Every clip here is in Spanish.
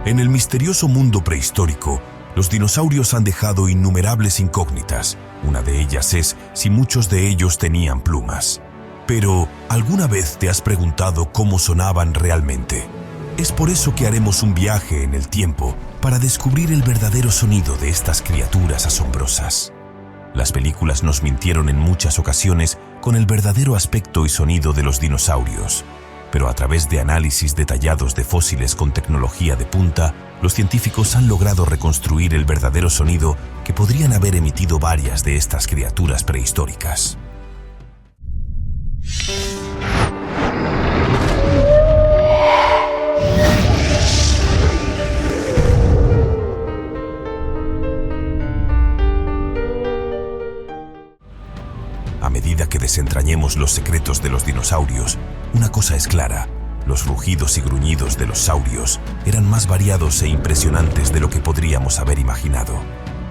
En el misterioso mundo prehistórico, los dinosaurios han dejado innumerables incógnitas. Una de ellas es si muchos de ellos tenían plumas. Pero, ¿alguna vez te has preguntado cómo sonaban realmente? Es por eso que haremos un viaje en el tiempo para descubrir el verdadero sonido de estas criaturas asombrosas. Las películas nos mintieron en muchas ocasiones con el verdadero aspecto y sonido de los dinosaurios. Pero a través de análisis detallados de fósiles con tecnología de punta, los científicos han logrado reconstruir el verdadero sonido que podrían haber emitido varias de estas criaturas prehistóricas. A medida que desentrañemos los secretos de los dinosaurios, una cosa es clara: los rugidos y gruñidos de los saurios eran más variados e impresionantes de lo que podríamos haber imaginado.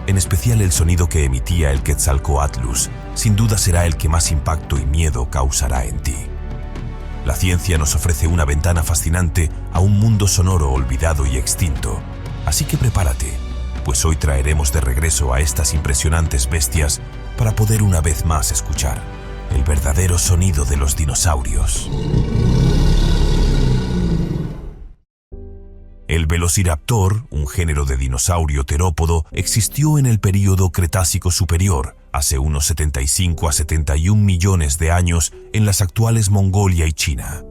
En especial el sonido que emitía el Quetzalcóatlus, sin duda será el que más impacto y miedo causará en ti. La ciencia nos ofrece una ventana fascinante a un mundo sonoro olvidado y extinto. Así que prepárate, pues hoy traeremos de regreso a estas impresionantes bestias para poder una vez más escuchar el verdadero sonido de los dinosaurios. El Velociraptor, un género de dinosaurio terópodo, existió en el período Cretácico Superior, hace unos 75 a 71 millones de años en las actuales Mongolia y China.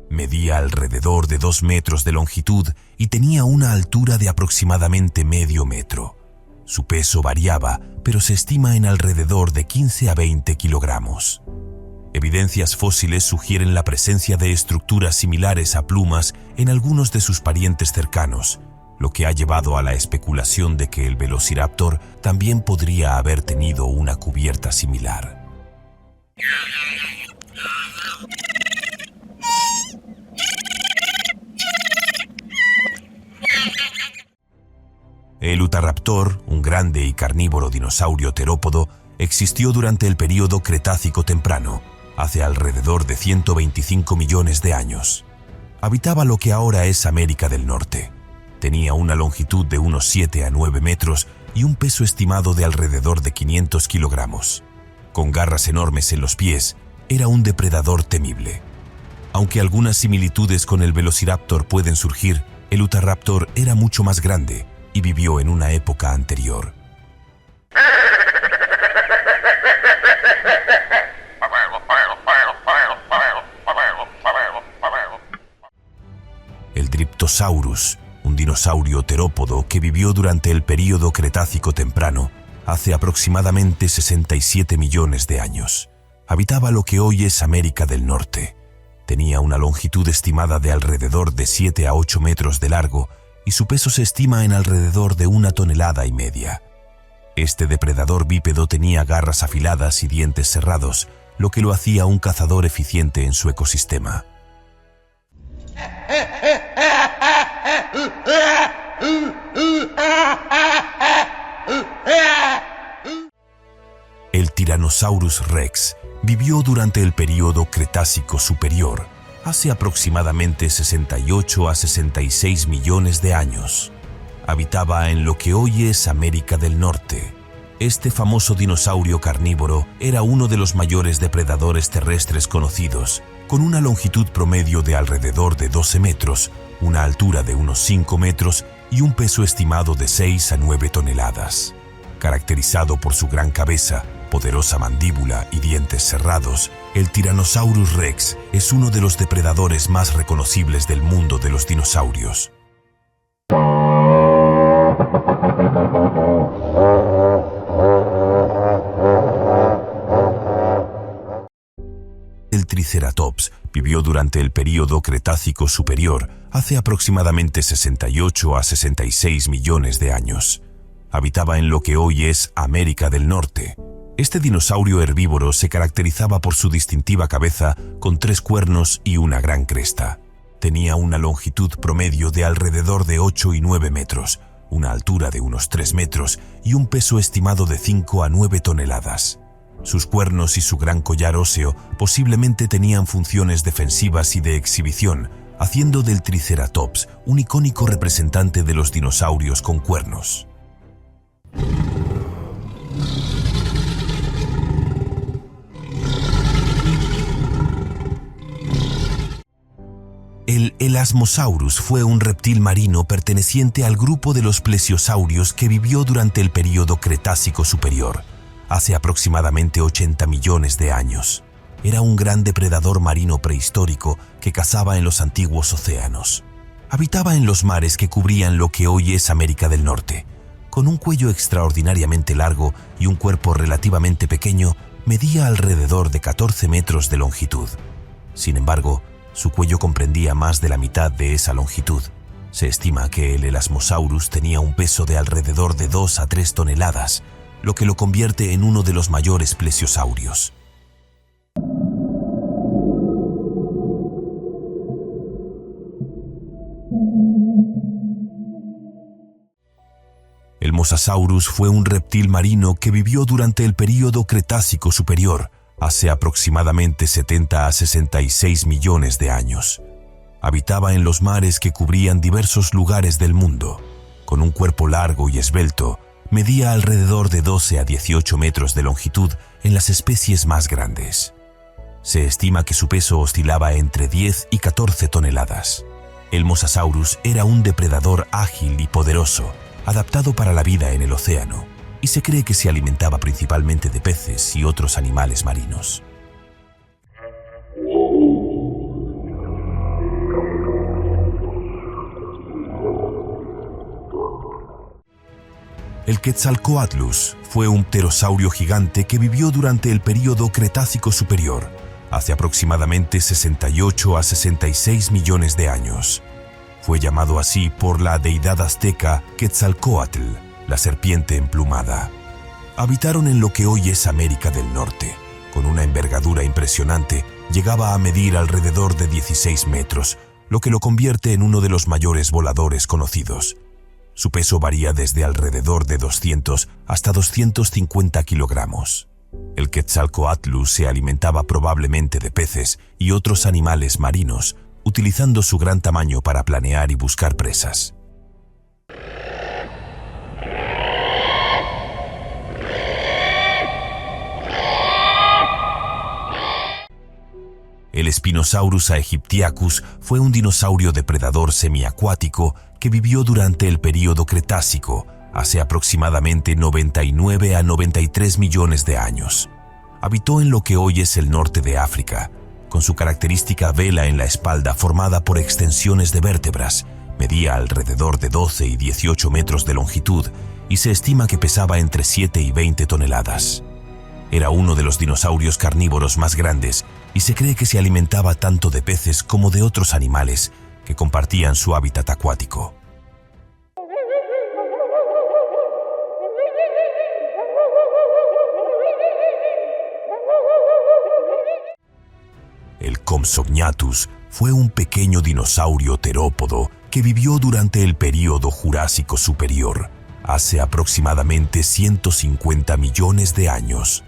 Medía alrededor de 2 metros de longitud y tenía una altura de aproximadamente medio metro. Su peso variaba, pero se estima en alrededor de 15 a 20 kilogramos. Evidencias fósiles sugieren la presencia de estructuras similares a plumas en algunos de sus parientes cercanos, lo que ha llevado a la especulación de que el Velociraptor también podría haber tenido una cubierta similar. El Utahraptor, un grande y carnívoro dinosaurio terópodo, existió durante el período Cretácico temprano, hace alrededor de 125 millones de años. Habitaba lo que ahora es América del Norte. Tenía una longitud de unos 7 a 9 metros y un peso estimado de alrededor de 500 kilogramos. Con garras enormes en los pies, era un depredador temible. Aunque algunas similitudes con el Velociraptor pueden surgir, el Utahraptor era mucho más grande y vivió en una época anterior. El Dryptosaurus, un dinosaurio terópodo que vivió durante el período Cretácico temprano, hace aproximadamente 67 millones de años. Habitaba lo que hoy es América del Norte. Tenía una longitud estimada de alrededor de 7 a 8 metros de largo y su peso se estima en alrededor de 1,5 toneladas. Este depredador bípedo tenía garras afiladas y dientes cerrados, lo que lo hacía un cazador eficiente en su ecosistema. El Tyrannosaurus Rex vivió durante el período Cretácico Superior, hace aproximadamente 68 a 66 millones de años. Habitaba en lo que hoy es América del Norte. Este famoso dinosaurio carnívoro era uno de los mayores depredadores terrestres conocidos, con una longitud promedio de alrededor de 12 metros, una altura de unos 5 metros y un peso estimado de 6 a 9 toneladas. Caracterizado por su gran cabeza, poderosa mandíbula y dientes cerrados, el Tyrannosaurus Rex es uno de los depredadores más reconocibles del mundo de los dinosaurios. El Triceratops vivió durante el período Cretácico Superior, hace aproximadamente 68 a 66 millones de años. Habitaba en lo que hoy es América del Norte. Este dinosaurio herbívoro se caracterizaba por su distintiva cabeza con 3 cuernos y una gran cresta. Tenía una longitud promedio de alrededor de 8 y 9 metros, una altura de unos 3 metros y un peso estimado de 5 a 9 toneladas. Sus cuernos y su gran collar óseo posiblemente tenían funciones defensivas y de exhibición, haciendo del Triceratops un icónico representante de los dinosaurios con cuernos. El Elasmosaurus fue un reptil marino perteneciente al grupo de los plesiosaurios que vivió durante el período Cretácico Superior, hace aproximadamente 80 millones de años. Era un gran depredador marino prehistórico que cazaba en los antiguos océanos. Habitaba en los mares que cubrían lo que hoy es América del Norte. Con un cuello extraordinariamente largo y un cuerpo relativamente pequeño, medía alrededor de 14 metros de longitud. Sin embargo, su cuello comprendía más de la mitad de esa longitud. Se estima que el Elasmosaurus tenía un peso de alrededor de 2 a 3 toneladas, lo que lo convierte en uno de los mayores plesiosaurios. El Mosasaurus fue un reptil marino que vivió durante el período Cretácico Superior, hace aproximadamente 70 a 66 millones de años. Habitaba en los mares que cubrían diversos lugares del mundo. Con un cuerpo largo y esbelto, medía alrededor de 12 a 18 metros de longitud en las especies más grandes. Se estima que su peso oscilaba entre 10 y 14 toneladas. El Mosasaurus era un depredador ágil y poderoso, adaptado para la vida en el océano, y se cree que se alimentaba principalmente de peces y otros animales marinos. El Quetzalcoatlus fue un pterosaurio gigante que vivió durante el período Cretácico Superior, hace aproximadamente 68 a 66 millones de años. Fue llamado así por la deidad azteca Quetzalcóatl, la serpiente emplumada. Habitaron en lo que hoy es América del Norte. Con una envergadura impresionante, llegaba a medir alrededor de 16 metros, lo que lo convierte en uno de los mayores voladores conocidos. Su peso varía desde alrededor de 200 hasta 250 kilogramos. El Quetzalcoatlus se alimentaba probablemente de peces y otros animales marinos, utilizando su gran tamaño para planear y buscar presas. El Spinosaurus aegyptiacus fue un dinosaurio depredador semiacuático que vivió durante el período Cretácico, hace aproximadamente 99 a 93 millones de años. Habitó en lo que hoy es el norte de África, con su característica vela en la espalda formada por extensiones de vértebras. Medía alrededor de 12 y 18 metros de longitud y se estima que pesaba entre 7 y 20 toneladas. Era uno de los dinosaurios carnívoros más grandes y se cree que se alimentaba tanto de peces como de otros animales que compartían su hábitat acuático. El Compsognathus fue un pequeño dinosaurio terópodo que vivió durante el período Jurásico Superior, hace aproximadamente 150 millones de años.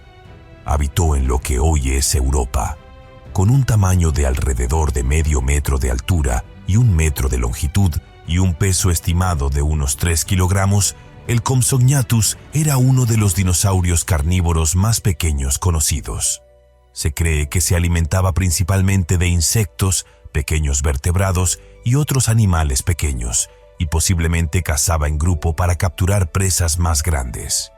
Habitó en lo que hoy es Europa. Con un tamaño de alrededor de medio metro de altura y 1 metro de longitud y un peso estimado de unos 3 kilogramos, el Compsognathus era uno de los dinosaurios carnívoros más pequeños conocidos. Se cree que se alimentaba principalmente de insectos, pequeños vertebrados y otros animales pequeños, y posiblemente cazaba en grupo para capturar presas más grandes.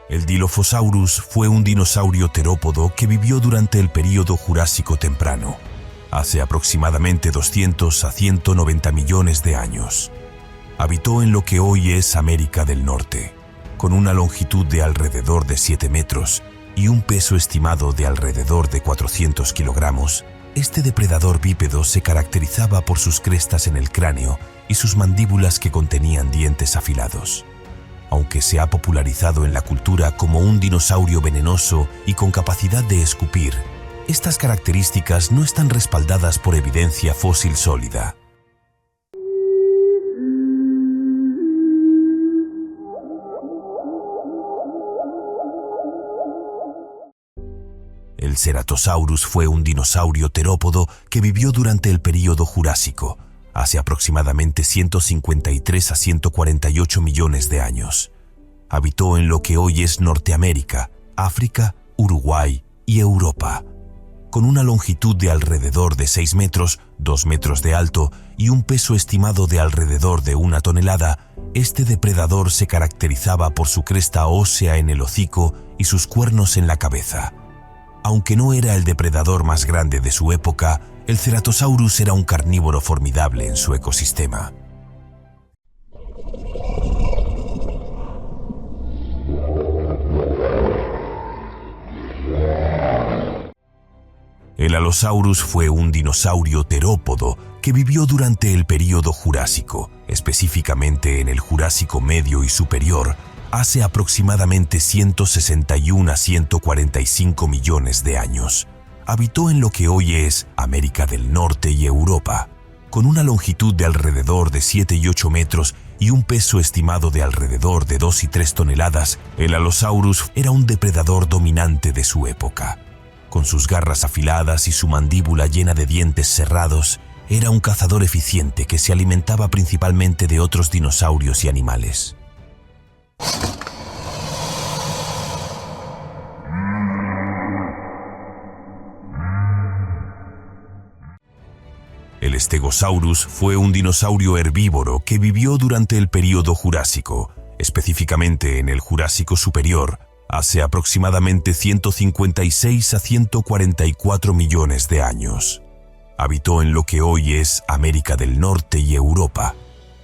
El Dilophosaurus fue un dinosaurio terópodo que vivió durante el período Jurásico temprano, hace aproximadamente 200 a 190 millones de años. Habitó en lo que hoy es América del Norte, con una longitud de alrededor de 7 metros y un peso estimado de alrededor de 400 kilogramos. Este depredador bípedo se caracterizaba por sus crestas en el cráneo y sus mandíbulas que contenían dientes afilados. Aunque se ha popularizado en la cultura como un dinosaurio venenoso y con capacidad de escupir, estas características no están respaldadas por evidencia fósil sólida. El Ceratosaurus fue un dinosaurio terópodo que vivió durante el período Jurásico, hace aproximadamente 153 a 148 millones de años. Habitó en lo que hoy es Norteamérica, África, Uruguay y Europa. Con una longitud de alrededor de 6 metros, 2 metros de alto y un peso estimado de alrededor de 1 tonelada, este depredador se caracterizaba por su cresta ósea en el hocico y sus cuernos en la cabeza. Aunque no era el depredador más grande de su época, el Ceratosaurus era un carnívoro formidable en su ecosistema. El Allosaurus fue un dinosaurio terópodo que vivió durante el período Jurásico, específicamente en el Jurásico Medio y Superior, hace aproximadamente 161 a 145 millones de años. Habitó en lo que hoy es América del Norte y Europa. Con una longitud de alrededor de 7 y 8 metros y un peso estimado de alrededor de 2 y 3 toneladas, el Allosaurus era un depredador dominante de su época. Con sus garras afiladas y su mandíbula llena de dientes cerrados, era un cazador eficiente que se alimentaba principalmente de otros dinosaurios y animales. El Stegosaurus fue un dinosaurio herbívoro que vivió durante el período Jurásico, específicamente en el Jurásico Superior, hace aproximadamente 156 a 144 millones de años. Habitó en lo que hoy es América del Norte y Europa.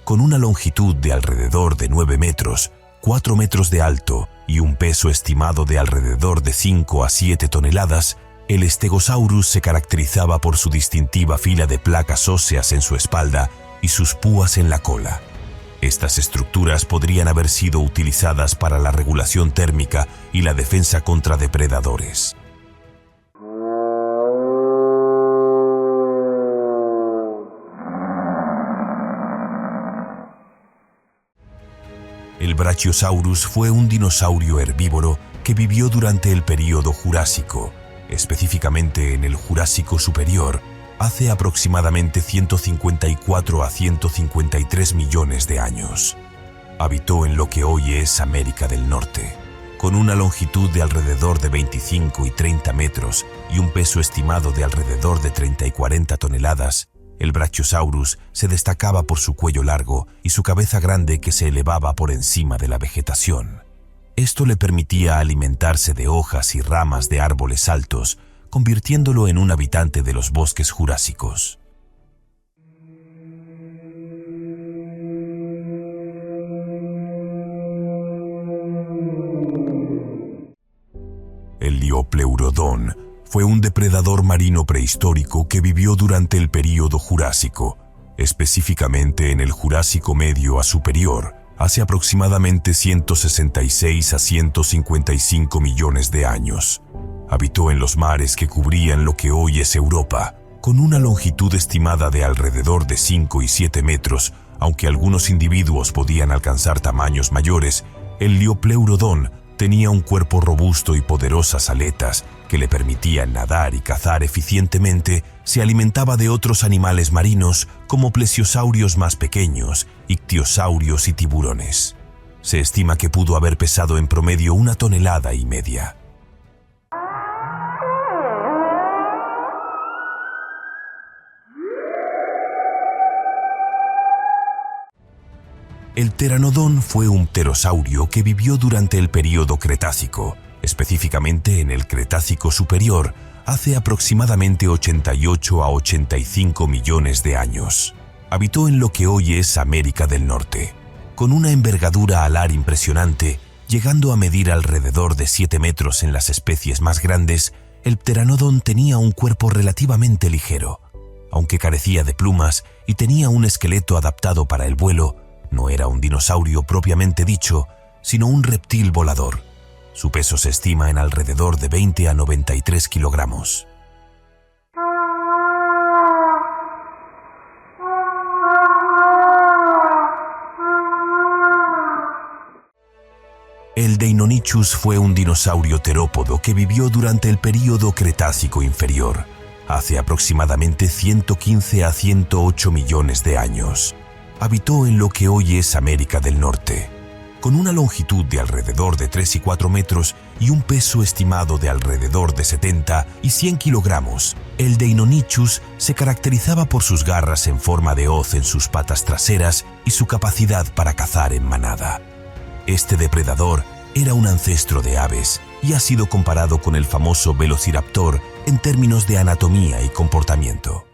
Con una longitud de alrededor de 9 metros, 4 metros de alto y un peso estimado de alrededor de 5 a 7 toneladas, el Stegosaurus se caracterizaba por su distintiva fila de placas óseas en su espalda y sus púas en la cola. Estas estructuras podrían haber sido utilizadas para la regulación térmica y la defensa contra depredadores. El Brachiosaurus fue un dinosaurio herbívoro que vivió durante el período Jurásico, específicamente en el Jurásico Superior, hace aproximadamente 154 a 153 millones de años. Habitó en lo que hoy es América del Norte. Con una longitud de alrededor de 25 y 30 metros y un peso estimado de alrededor de 30 y 40 toneladas, el Brachiosaurus se destacaba por su cuello largo y su cabeza grande que se elevaba por encima de la vegetación. Esto le permitía alimentarse de hojas y ramas de árboles altos, convirtiéndolo en un habitante de los bosques jurásicos. El Liopleurodon fue un depredador marino prehistórico que vivió durante el período Jurásico, específicamente en el Jurásico Medio a Superior, hace aproximadamente 166 a 155 millones de años. Habitó en los mares que cubrían lo que hoy es Europa, con una longitud estimada de alrededor de 5 y 7 metros, aunque algunos individuos podían alcanzar tamaños mayores. El Liopleurodon tenía un cuerpo robusto y poderosas aletas que le permitían nadar y cazar eficientemente. Se alimentaba de otros animales marinos como plesiosaurios más pequeños, ictiosaurios y tiburones. Se estima que pudo haber pesado en promedio 1,5 toneladas. El Pteranodon fue un pterosaurio que vivió durante el período Cretácico, específicamente en el Cretácico Superior, hace aproximadamente 88 a 85 millones de años. Habitó en lo que hoy es América del Norte. Con una envergadura alar impresionante, llegando a medir alrededor de 7 metros en las especies más grandes, el Pteranodon tenía un cuerpo relativamente ligero. Aunque carecía de plumas y tenía un esqueleto adaptado para el vuelo, no era un dinosaurio propiamente dicho, sino un reptil volador. Su peso se estima en alrededor de 20 a 93 kilogramos. El Deinonychus fue un dinosaurio terópodo que vivió durante el período Cretácico inferior, hace aproximadamente 115 a 108 millones de años. Habitó en lo que hoy es América del Norte. Con una longitud de alrededor de 3 y 4 metros y un peso estimado de alrededor de 70 y 100 kilogramos, el Deinonychus se caracterizaba por sus garras en forma de hoz en sus patas traseras y su capacidad para cazar en manada. Este depredador era un ancestro de aves y ha sido comparado con el famoso Velociraptor en términos de anatomía y comportamiento.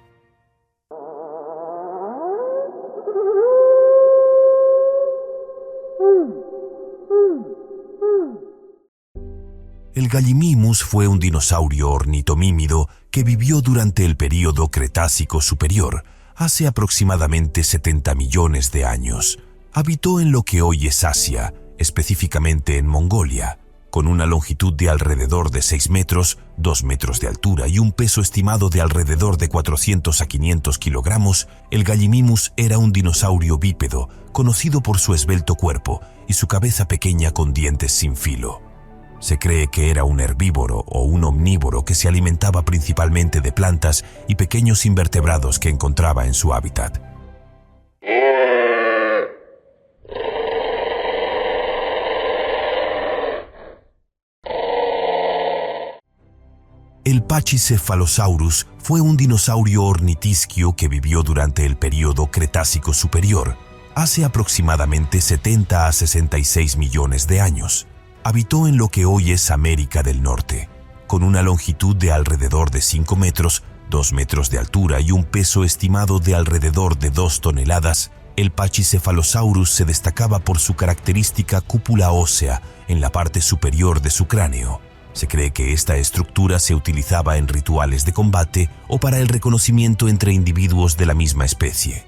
El Gallimimus fue un dinosaurio ornitomímido que vivió durante el período Cretácico superior, hace aproximadamente 70 millones de años. Habitó en lo que hoy es Asia, específicamente en Mongolia. Con una longitud de alrededor de 6 metros, 2 metros de altura y un peso estimado de alrededor de 400 a 500 kilogramos, el Gallimimus era un dinosaurio bípedo, conocido por su esbelto cuerpo y su cabeza pequeña con dientes sin filo. Se cree que era un herbívoro o un omnívoro que se alimentaba principalmente de plantas y pequeños invertebrados que encontraba en su hábitat. El Pachycephalosaurus fue un dinosaurio ornitisquio que vivió durante el período Cretácico superior, hace aproximadamente 70 a 66 millones de años. Habitó en lo que hoy es América del Norte. Con una longitud de alrededor de 5 metros, 2 metros de altura y un peso estimado de alrededor de 2 toneladas, el Pachycephalosaurus se destacaba por su característica cúpula ósea en la parte superior de su cráneo. Se cree que esta estructura se utilizaba en rituales de combate o para el reconocimiento entre individuos de la misma especie.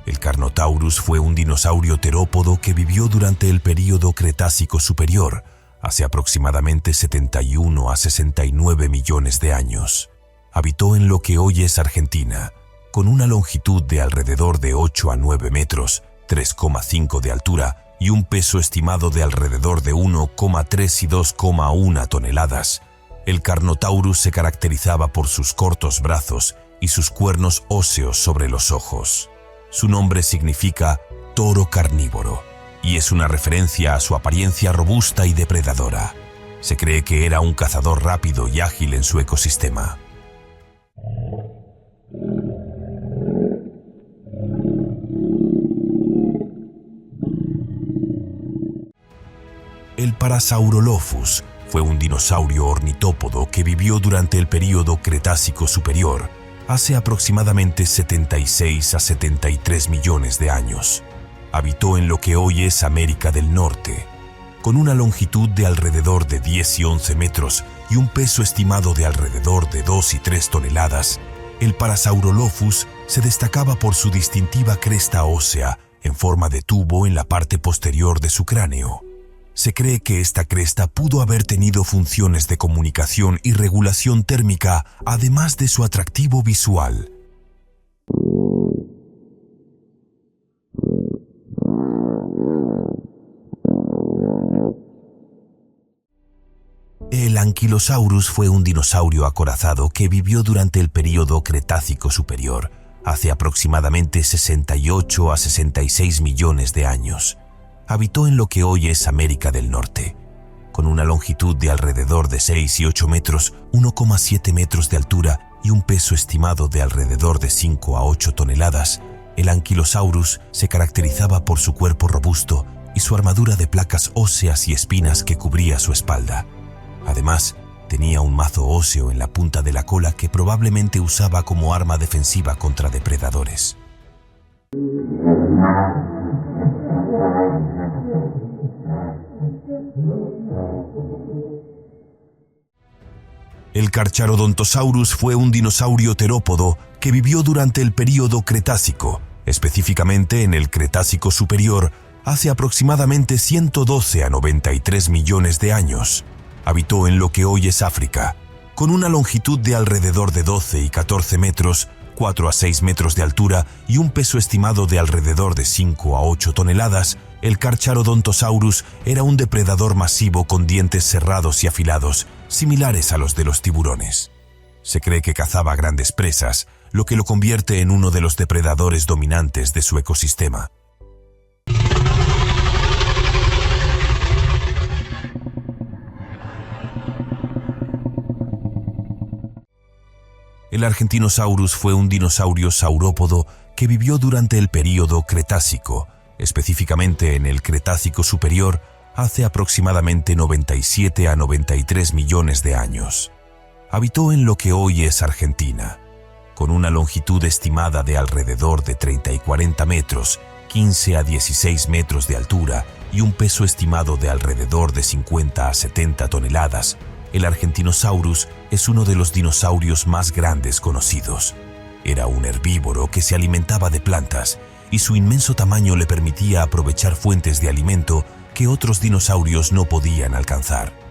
El Carnotaurus fue un dinosaurio terópodo que vivió durante el período Cretácico superior, hace aproximadamente 71 a 69 millones de años. Habitó en lo que hoy es Argentina, con una longitud de alrededor de 8 a 9 metros, 3,5 de altura y un peso estimado de alrededor de 1,3 y 2,1 toneladas. El Carnotaurus se caracterizaba por sus cortos brazos y sus cuernos óseos sobre los ojos. Su nombre significa toro carnívoro y es una referencia a su apariencia robusta y depredadora. Se cree que era un cazador rápido y ágil en su ecosistema. El Parasaurolophus fue un dinosaurio ornitópodo que vivió durante el período Cretácico superior, hace aproximadamente 76 a 73 millones de años. Habitó en lo que hoy es América del Norte. Con una longitud de alrededor de 10 y 11 metros y un peso estimado de alrededor de 2 y 3 toneladas, el Parasaurolophus se destacaba por su distintiva cresta ósea en forma de tubo en la parte posterior de su cráneo. Se cree que esta cresta pudo haber tenido funciones de comunicación y regulación térmica, además de su atractivo visual. El Ankylosaurus fue un dinosaurio acorazado que vivió durante el período Cretácico superior, hace aproximadamente 68 a 66 millones de años. Habitó en lo que hoy es América del Norte. Con una longitud de alrededor de 6 y 8 metros, 1,7 metros de altura y un peso estimado de alrededor de 5 a 8 toneladas, el Ankylosaurus se caracterizaba por su cuerpo robusto y su armadura de placas óseas y espinas que cubría su espalda. Además, tenía un mazo óseo en la punta de la cola que probablemente usaba como arma defensiva contra depredadores. El Carcharodontosaurus fue un dinosaurio terópodo que vivió durante el período Cretácico, específicamente en el Cretácico superior, hace aproximadamente 112 a 93 millones de años. Habitó en lo que hoy es África. Con una longitud de alrededor de 12 y 14 metros, 4 a 6 metros de altura y un peso estimado de alrededor de 5 a 8 toneladas, el Carcharodontosaurus era un depredador masivo con dientes cerrados y afilados, similares a los de los tiburones. Se cree que cazaba grandes presas, lo que lo convierte en uno de los depredadores dominantes de su ecosistema. El Argentinosaurus fue un dinosaurio saurópodo que vivió durante el período Cretácico, específicamente en el Cretácico superior, hace aproximadamente 97 a 93 millones de años. Habitó en lo que hoy es Argentina. Con una longitud estimada de alrededor de 30 y 40 metros, 15 a 16 metros de altura y un peso estimado de alrededor de 50 a 70 toneladas, el Argentinosaurus es uno de los dinosaurios más grandes conocidos. Era un herbívoro que se alimentaba de plantas y su inmenso tamaño le permitía aprovechar fuentes de alimento que otros dinosaurios no podían alcanzar.